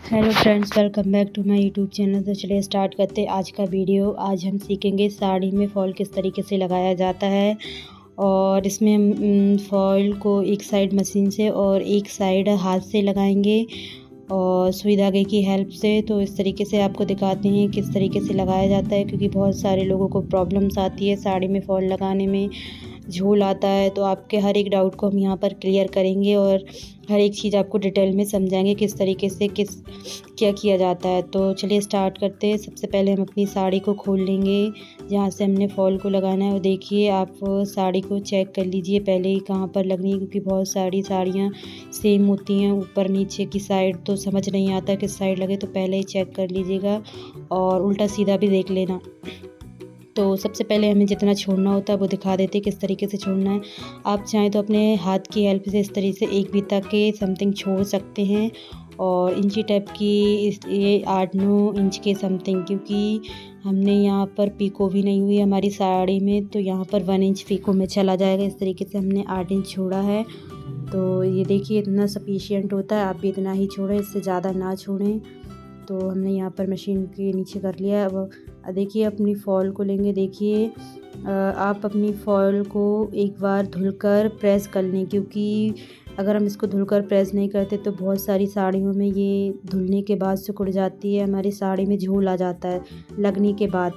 Hello friends, welcome back to my YouTube channel. तो चलिए start करते हैं आज का वीडियो। आज हम सीखेंगे साड़ी में फॉल किस तरीके से लगाया जाता है। और इसमें हम फॉल को एक साइड मशीन से और एक साइड हाथ से लगाएंगे और सुई धागे की हेल्प से। तो इस तरीके से आपको दिखाते हैं किस तरीके से लगाया जाता है, क्योंकि बहुत सारे लोगों को प्रॉब्लम्स आती है साड़ी में फॉल लगाने में, झोल आता है। तो आपके हर एक डाउट को हम यहाँ पर क्लियर करेंगे और हर एक चीज़ आपको डिटेल में समझाएंगे किस तरीके से क्या किया जाता है। तो चलिए स्टार्ट करते हैं। सबसे पहले हम अपनी साड़ी को खोल लेंगे जहाँ से हमने फॉल को लगाना है। और देखिए, आप साड़ी को चेक कर लीजिए पहले ही कहाँ पर लगनी है, क्योंकि बहुत सारी साड़ियाँ सेम होती हैं ऊपर नीचे की साइड, तो समझ नहीं आता किस साइड लगे। तो पहले ही चेक कर लीजिएगा और उल्टा सीधा भी देख लेना। तो सबसे पहले हमें जितना छोड़ना होता है वो दिखा देते हैं किस तरीके से छोड़ना है। आप चाहें तो अपने हाथ की हेल्प से इस तरीके से एक बित्ता के समथिंग छोड़ सकते हैं। और इंची टाइप की ये 8-9 इंच के समथिंग, क्योंकि हमने यहाँ पर पीको भी नहीं हुई हमारी साड़ी में, तो यहाँ पर 1 इंच पीको में चला जाएगा। इस तरीके से हमने 8 इंच छोड़ा है। तो ये देखिए, इतना सफिशिएंट होता है। आप भी इतना ही छोड़ें, इससे ज़्यादा ना छोड़ें। तो हमने यहाँ पर मशीन के नीचे कर लिया है। अब देखिए, अपनी फॉल को लेंगे। देखिए, आप अपनी फॉल को एक बार धुलकर प्रेस कर लें, क्योंकि अगर हम इसको धुलकर प्रेस नहीं करते तो बहुत सारी साड़ियों में ये धुलने के बाद सिकुड़ जाती है। हमारी साड़ी में झोल आ जाता है लगने के बाद।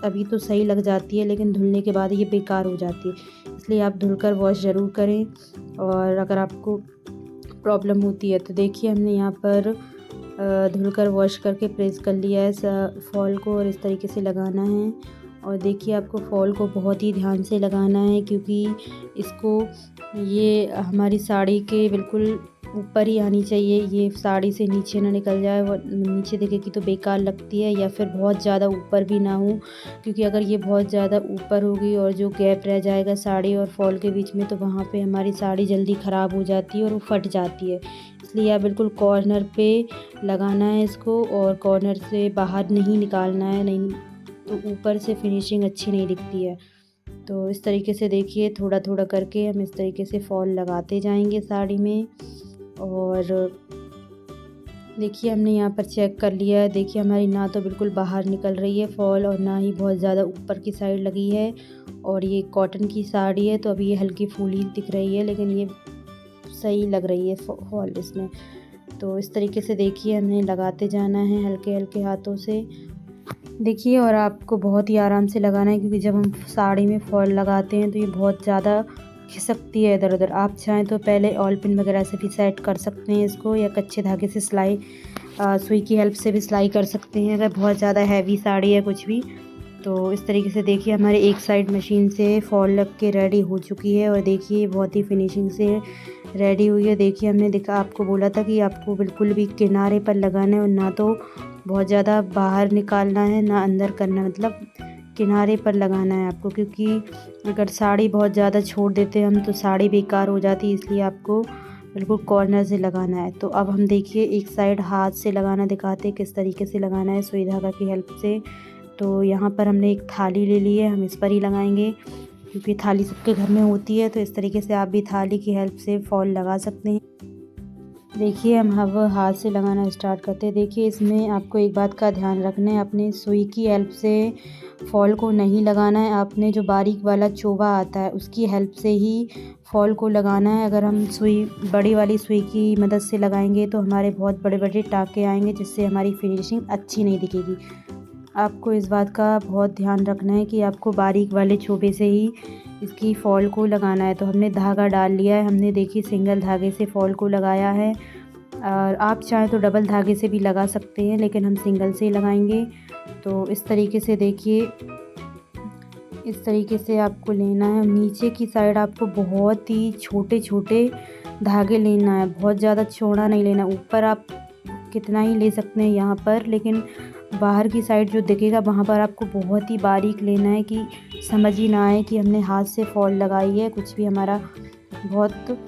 अभी तो सही लग जाती है, लेकिन धुलने के बाद ये बेकार हो जाती है। इसलिए आप धुलकर वॉश ज़रूर करें। और अगर आपको प्रॉब्लम होती है तो देखिए, हमने यहाँ पर धुलकर वॉश करके प्रेस कर लिया है फॉल को, और इस तरीके से लगाना है। और देखिए, आपको फॉल को बहुत ही ध्यान से लगाना है, क्योंकि ये हमारी साड़ी के बिल्कुल ऊपर ही आनी चाहिए। ये साड़ी से नीचे ना निकल जाए, वो नीचे दिखेगी तो बेकार लगती है, या फिर बहुत ज़्यादा ऊपर भी ना हो, क्योंकि अगर ये बहुत ज़्यादा ऊपर होगी और जो गैप रह जाएगा साड़ी और फॉल के बीच में, तो वहाँ पे हमारी साड़ी जल्दी ख़राब हो जाती है और वो फट जाती है। इसलिए आप बिल्कुल कॉर्नर पे लगाना है इसको, और कॉर्नर से बाहर नहीं निकालना है, नहीं तो ऊपर से फिनिशिंग अच्छी नहीं दिखती है। तो इस तरीके से देखिए, थोड़ा थोड़ा करके हम इस तरीके से फॉल लगाते जाएंगे साड़ी में। और देखिए, हमने यहाँ पर चेक कर लिया है। देखिए, हमारी ना तो बिल्कुल बाहर निकल रही है फॉल, और ना ही बहुत ज़्यादा ऊपर की साइड लगी है। और ये कॉटन की साड़ी है, तो अभी ये हल्की फूली दिख रही है, लेकिन ये सही लग रही है फॉल इसमें। तो इस तरीके से देखिए, हमें लगाते जाना है हल्के हल्के हाथों से। देखिए, और आपको बहुत ही आराम से लगाना है, क्योंकि जब हम साड़ी में फॉल लगाते हैं तो ये बहुत ज़्यादा खिसकती है इधर उधर। आप चाहें तो पहले ऑल पिन वगैरह से भी सेट कर सकते हैं इसको, या कच्चे धागे से सिलाई सुई की हेल्प से भी सिलाई कर सकते हैं, अगर बहुत ज़्यादा हैवी साड़ी है कुछ भी। तो इस तरीके से देखिए, हमारे एक साइड मशीन से फॉल लग के रेडी हो चुकी है। और देखिए, बहुत ही फिनिशिंग से रेडी हुई है। देखिए, हमने आपको बोला था कि आपको बिल्कुल भी किनारे पर लगाना है, और ना तो बहुत ज़्यादा बाहर निकालना है ना अंदर करना, मतलब किनारे पर लगाना है आपको, क्योंकि अगर साड़ी बहुत ज़्यादा छोड़ देते हैं हम तो साड़ी बेकार हो जाती है। इसलिए आपको बिल्कुल कॉर्नर से लगाना है। तो अब हम देखिए, एक साइड हाथ से लगाना दिखाते हैं किस तरीके से लगाना है सुई धागा की हेल्प से। तो यहाँ पर हमने एक थाली ले ली है, हम इस पर ही लगाएंगे, क्योंकि थाली सबके घर में होती है। तो इस तरीके से आप भी थाली की हेल्प से फॉल लगा सकते हैं। देखिए, हम अब हाथ से लगाना स्टार्ट करते हैं। देखिए, इसमें आपको एक बात का ध्यान रखना है, अपने सुई की हेल्प से फॉल को नहीं लगाना है। आपने जो बारीक वाला चोबा आता है उसकी हेल्प से ही फॉल को लगाना है। अगर हम बड़ी वाली सुई की मदद से लगाएंगे तो हमारे बहुत बड़े बड़े टाँके आएंगे, जिससे हमारी फिनिशिंग अच्छी नहीं दिखेगी। आपको इस बात का बहुत ध्यान रखना है कि आपको बारीक वाले चोबे से ही इसकी फॉल को लगाना है। तो हमने धागा डाल लिया है, हमने देखिए सिंगल धागे से फॉल को लगाया है। और आप चाहें तो डबल धागे से भी लगा सकते हैं, लेकिन हम सिंगल से ही लगाएंगे। तो इस तरीके से देखिए, इस तरीके से आपको लेना है। नीचे की साइड आपको बहुत ही छोटे छोटे धागे लेना है, बहुत ज़्यादा चौड़ा नहीं लेना। ऊपर आप कितना ही ले सकते हैं यहाँ पर, लेकिन बाहर की साइड जो दिखेगा वहाँ पर आपको बहुत ही बारीक लेना है, कि समझ ही ना आए कि हमने हाथ से फॉल लगाई है। कुछ भी हमारा बहुत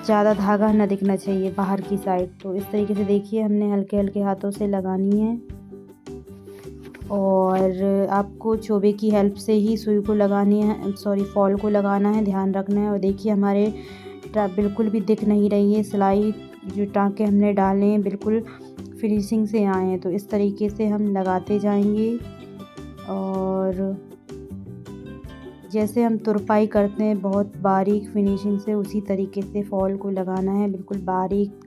ज़्यादा धागा ना दिखना चाहिए बाहर की साइड। तो इस तरीके से देखिए, हमने हल्के हल्के हाथों से लगानी है, और आपको चोबे की हेल्प से ही सुई को लगानी है, फॉल को लगाना है, ध्यान रखना है। और देखिए, हमारे बिल्कुल भी दिख नहीं रही है सिलाई, जो टाँके हमने डाले हैं बिल्कुल फिनिशिंग से आए हैं। तो इस तरीके से हम लगाते जाएंगे और जैसे हम तुरपाई करते हैं बहुत बारीक फिनिशिंग से, उसी तरीके से फॉल को लगाना है। बिल्कुल बारीक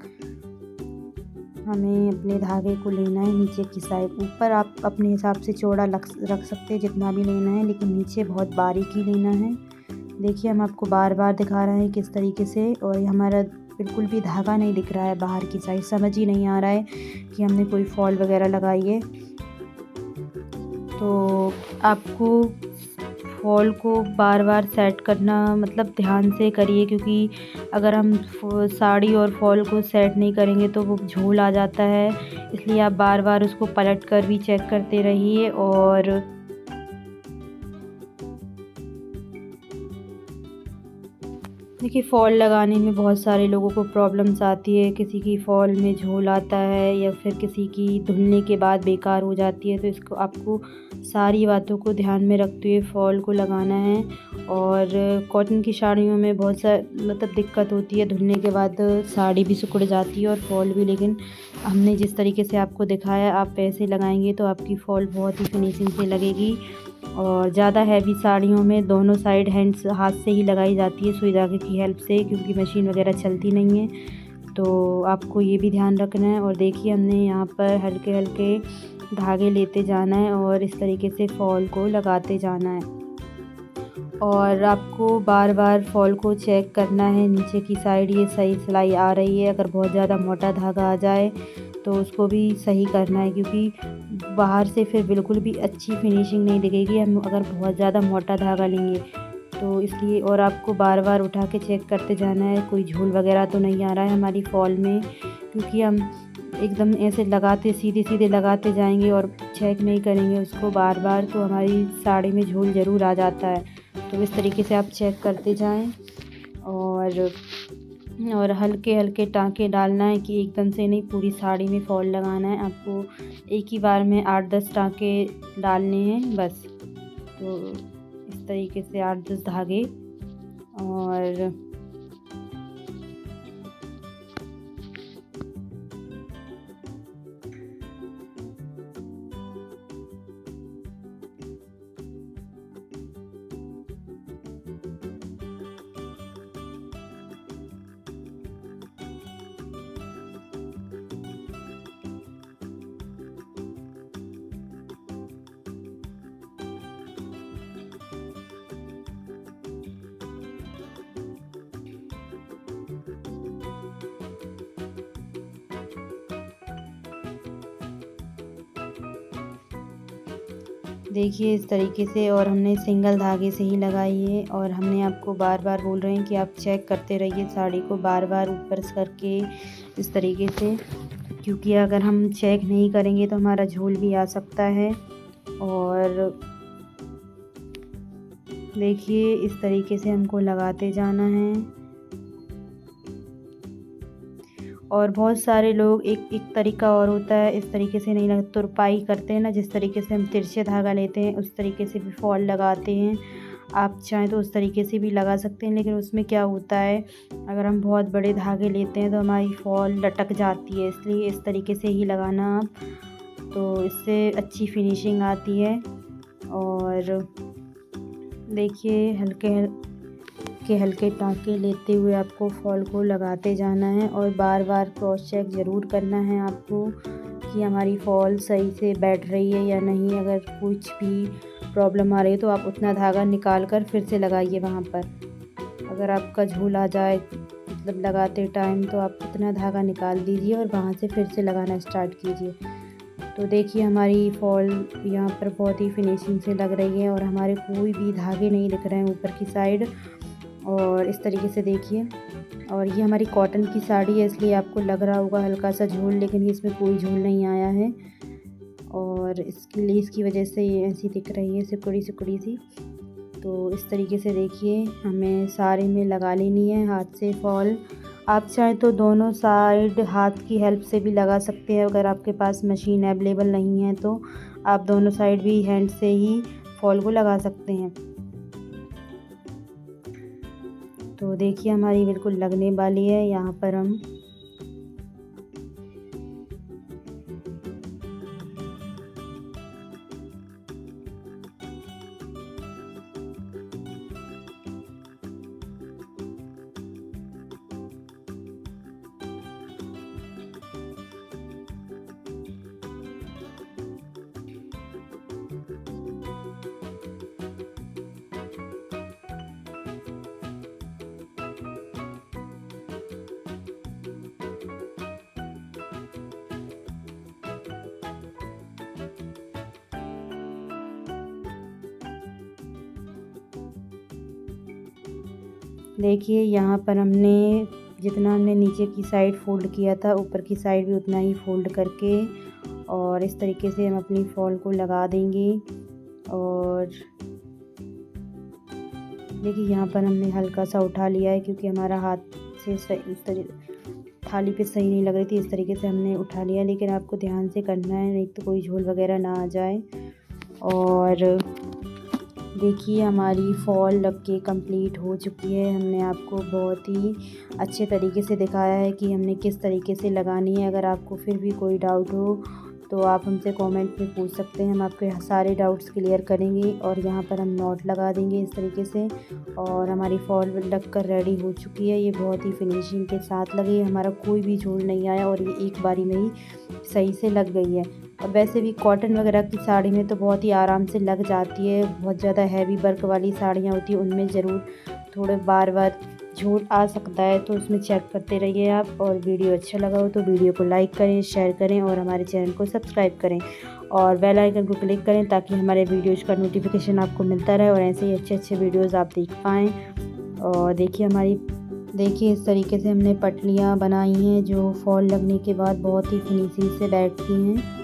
हमें अपने धागे को लेना है नीचे की साइड। ऊपर आप अपने हिसाब से चौड़ा रख सकते हैं जितना भी लेना है, लेकिन नीचे बहुत बारीक ही लेना है। देखिए हम आपको बार बार दिखा रहे हैं किस तरीके से, और ये हमारा बिल्कुल भी धागा नहीं दिख रहा है बाहर की साइड। समझ ही नहीं आ रहा है कि हमने कोई फॉल वगैरह लगाई है। तो आपको फॉल को बार बार सेट करना मतलब ध्यान से करिए, क्योंकि अगर हम साड़ी और फॉल को सेट नहीं करेंगे तो वो झोल आ जाता है। इसलिए आप बार बार उसको पलट कर भी चेक करते रहिए। और देखिए फॉल लगाने में बहुत सारे लोगों को प्रॉब्लम्स आती है। किसी की फॉल में झोल आता है या फिर किसी की धुलने के बाद बेकार हो जाती है। तो इसको आपको सारी बातों को ध्यान में रखते हुए फॉल को लगाना है। और कॉटन की साड़ियों में बहुत सा मतलब दिक्कत होती है, धुलने के बाद साड़ी भी सिकुड़ जाती है और फॉल भी। लेकिन हमने जिस तरीके से आपको दिखाया आप वैसे लगाएंगे तो आपकी फॉल बहुत ही फिनिशिंग से लगेगी। और ज़्यादा हैवी साड़ियों में दोनों साइड हैंड्स हाथ से ही लगाई जाती है सुई धागे की हेल्प से, क्योंकि मशीन वगैरह चलती नहीं है। तो आपको ये भी ध्यान रखना है। और देखिए हमने यहाँ पर हल्के हल्के धागे लेते जाना है और इस तरीके से फॉल को लगाते जाना है। और आपको बार बार फॉल को चेक करना है नीचे की साइड ये सही सिलाई आ रही है। अगर बहुत ज़्यादा मोटा धागा आ जाए तो उसको भी सही करना है, क्योंकि बाहर से फिर बिल्कुल भी अच्छी फिनिशिंग नहीं दिखेगी हम अगर बहुत ज़्यादा मोटा धागा लेंगे तो। इसलिए और आपको बार बार उठा के चेक करते जाना है कोई झूल वगैरह तो नहीं आ रहा है हमारी फॉल में, क्योंकि हम एकदम ऐसे लगाते सीधे सीधे लगाते जाएंगे और चेक नहीं करेंगे उसको बार बार तो हमारी साड़ी में झूल ज़रूर आ जाता है। तो इस तरीके से आप चेक करते जाएं और हल्के हल्के टाँके डालना है कि एकदम से नहीं, पूरी साड़ी में फॉल लगाना है। आपको एक ही बार में 8-10 टाँके डालने हैं बस। तो इस तरीके से 8-10 धागे। और देखिए इस तरीके से, और हमने सिंगल धागे से ही लगाई है। और हमने आपको बार बार बोल रहे हैं कि आप चेक करते रहिए साड़ी को बार बार ऊपर करके इस तरीके से, क्योंकि अगर हम चेक नहीं करेंगे तो हमारा झोल भी आ सकता है। और देखिए इस तरीके से हमको लगाते जाना है। और बहुत सारे लोग एक तरीका और होता है, इस तरीके से नहीं लगा तुरपाई करते हैं ना, जिस तरीके से हम तिरछे धागा लेते हैं उस तरीके से भी फॉल लगाते हैं। आप चाहें तो उस तरीके से भी लगा सकते हैं, लेकिन उसमें क्या होता है अगर हम बहुत बड़े धागे लेते हैं तो हमारी फॉल लटक जाती है। इसलिए इस तरीके से ही लगाना आप, तो इससे अच्छी फिनिशिंग आती है। और देखिए हल्के टाँके लेते हुए आपको फॉल को लगाते जाना है और बार बार क्रॉस चेक ज़रूर करना है आपको कि हमारी फॉल सही से बैठ रही है या नहीं। अगर कुछ भी प्रॉब्लम आ रही है तो आप उतना धागा निकाल कर फिर से लगाइए वहाँ पर। अगर आपका झूल आ जाए मतलब लगाते टाइम तो आप उतना धागा निकाल दीजिए और वहाँ से फिर से लगाना स्टार्ट कीजिए। तो देखिए हमारी फॉल यहाँ पर बहुत ही फिनिशिंग से लग रही है और हमारे कोई भी धागे नहीं दिख रहे हैं ऊपर की साइड। और इस तरीके से देखिए, और ये हमारी कॉटन की साड़ी है इसलिए आपको लग रहा होगा हल्का सा झूल, लेकिन इसमें कोई झूल नहीं आया है। और इसके लिए इसकी वजह से ये ऐसी दिख रही है सिकुड़ी सी। तो इस तरीके से देखिए हमें सारे में लगा लेनी है हाथ से फॉल। आप चाहें तो दोनों साइड हाथ की हेल्प से भी लगा सकते हैं। अगर आपके पास मशीन अवेलेबल नहीं है तो आप दोनों साइड भी हैंड से ही फॉल को लगा सकते हैं। तो देखिए हमारी बिल्कुल लगने वाली है। यहाँ पर हम देखिए यहाँ पर हमने जितना हमने नीचे की साइड फ़ोल्ड किया था, ऊपर की साइड भी उतना ही फ़ोल्ड करके और इस तरीके से हम अपनी फॉल को लगा देंगे। और देखिए यहाँ पर हमने हल्का सा उठा लिया है, क्योंकि हमारा हाथ से सही उस थाली पे सही नहीं लग रही थी, इस तरीके से हमने उठा लिया। लेकिन आपको ध्यान से करना है, नहीं तो कोई झोल वगैरह ना आ जाए। और देखिए हमारी फॉल लग के कंप्लीट हो चुकी है। हमने आपको बहुत ही अच्छे तरीके से दिखाया है कि हमने किस तरीके से लगानी है। अगर आपको फिर भी कोई डाउट हो तो आप हमसे कमेंट में पूछ सकते हैं, हम आपके सारे डाउट्स क्लियर करेंगे। और यहाँ पर हम नॉट लगा देंगे इस तरीके से। और हमारी फॉल लग कर रेडी हो चुकी है। ये बहुत ही फिनिशिंग के साथ लगी है, हमारा कोई भी झोल नहीं आया और ये एक बारी में ही सही से लग गई है। और वैसे भी कॉटन वगैरह की साड़ी में तो बहुत ही आराम से लग जाती है। बहुत ज़्यादा हैवी वर्क वाली साड़ियाँ होती हैं, उनमें ज़रूर थोड़े बार बार झूठ आ सकता है, तो उसमें चेक करते रहिए आप। और वीडियो अच्छा लगा हो तो वीडियो को लाइक करें, शेयर करें और हमारे चैनल को सब्सक्राइब करें और बेल आइकन को क्लिक करें, ताकि हमारे वीडियोज़ का नोटिफिकेशन आपको मिलता रहे और ऐसे ही अच्छे अच्छे वीडियोज़ आप देख पाएँ। और देखिए इस तरीके से हमने पटलियाँ बनाई हैं, जो फॉल लगने के बाद बहुत ही फिनिशिंग से बैठती हैं।